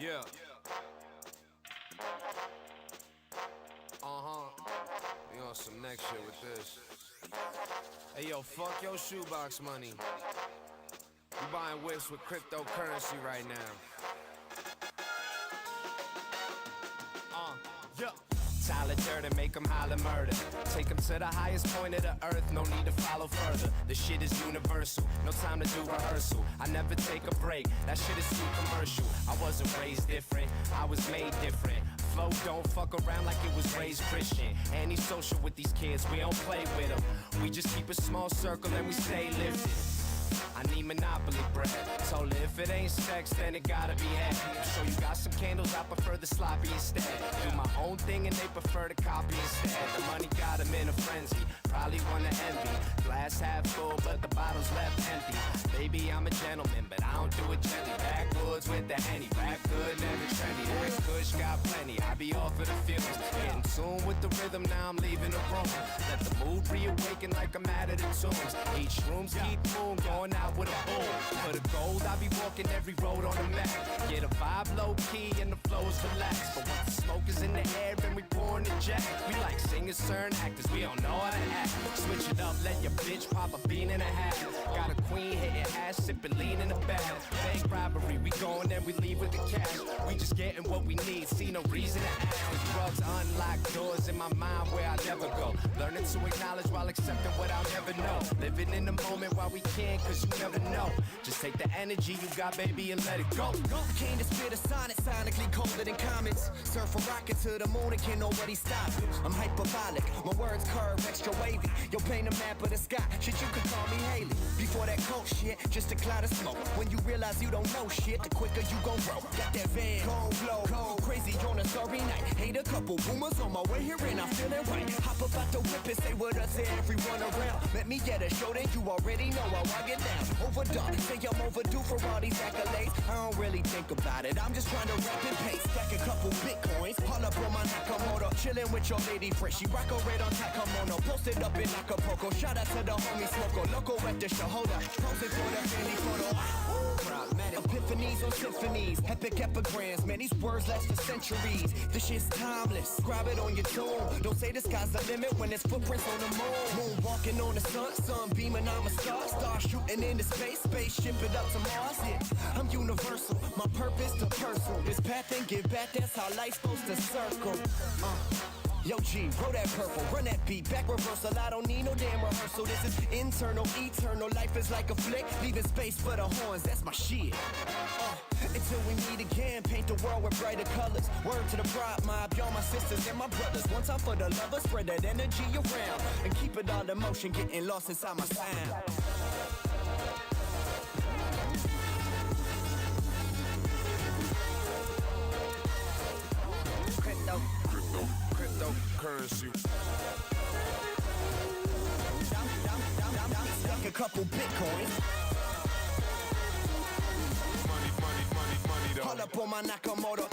Yeah. We on some next shit with this. Hey yo, fuck your shoebox money. You buying whips with cryptocurrency right now. Yeah. Tyler Durden, make them holler murder. Take them to the highest point of the earth, no need to follow further. The shit is universal, no time to do rehearsal. I never take a break, that shit is too commercial. I wasn't raised different, I was made different. Flow don't fuck around like it was raised Christian. Antisocial with these kids, we don't play with them. We just keep a small circle and we stay lifted. I need Monopoly bread. Told her if it ain't sex, then it gotta be head. I'm sure you got some candles, I prefer the sloppy instead. Do my own thing and they prefer to copy instead. The money got them in a frenzy, probably wanna envy. Glass half full, but the bottle's left empty. Baby, I'm a gentleman, but I don't do it gently. Backwoods with the Henny, rap good, never trendy. That kush got plenty, I be off of the feelings. Getting tuned with the rhythm, now I'm leaving the room. Let the mood reawaken like I'm out of the tombs. Each room's keep moon, going out with a boom. For the gold, I be walking every road on the map. Get a vibe low key and the flow is relaxed. But once the smoke is in the air and we pouring the jack, we like singers, turn actors, we don't know how to act. Switch it up, let your bitch pop a bean and a half. Got a queen hitting ass, sipping lean in the back. Bank robbery, we going and we leave with the cash. We just getting what we need, see no reason to ask. The drugs unlock doors in my mind where I never go. Learning to acknowledge while accepting what I'll never know. Living in the moment while we can, cause you never know. Just take the energy you got, baby, and let it go. I came to spit a sonnet, sonically colder than comets. Surf a rocket to the moon and can't nobody stop it. I'm hyperbolic, my words curve, extra wavy. Yo, paint a map of the sky, shit, you could call me Haley. Before that cold shit, just a cloud of smoke. When you realize you don't know shit, the quicker you gon' grow. Got that van, cold blow, cold crazy on a sorry night. Hate a couple boomers on my way here and I'm feeling right. Hop up out the whip and say what up to everyone around. Let me get a show, then you already know how I get down. Overdone, say I'm overdue for all these accolades. I don't really think about it, I'm just trying to rap and pace. Stack a couple bitcoins, haul up on my Nakamoto. Chillin' with your lady friend, she rock a red on Takamono. Posted up in Acapulco, shout out to the homie Smoko. Loco at the show, hold up, posing for the family photo. Epiphanies on symphonies, epic epigrams. Man, these words last for centuries. This shit's timeless, grab it on your tomb. Don't say the sky's the limit when there's footprints on the moon. Moon walking on the sun, sun beaming, I'm a star. Star shooting into space, spaceship it up to Mars. Yeah, I'm universal, my purpose to personal. This path and give back, that's how life's supposed to circle. Yo G, roll that purple, run that beat, back reversal. I don't need no damn rehearsal. This is internal, eternal. Life is like a flick, leaving space for the horns. That's my shit. Until we meet again, paint the world with brighter colors. Word to the pride mob, y'all my sisters and my brothers. One time for the lovers, spread that energy around and keep it all in motion, getting lost inside my sound. Cryptocurrency. Stuck a couple bitcoins. Money, Pull up on my Nakamoto.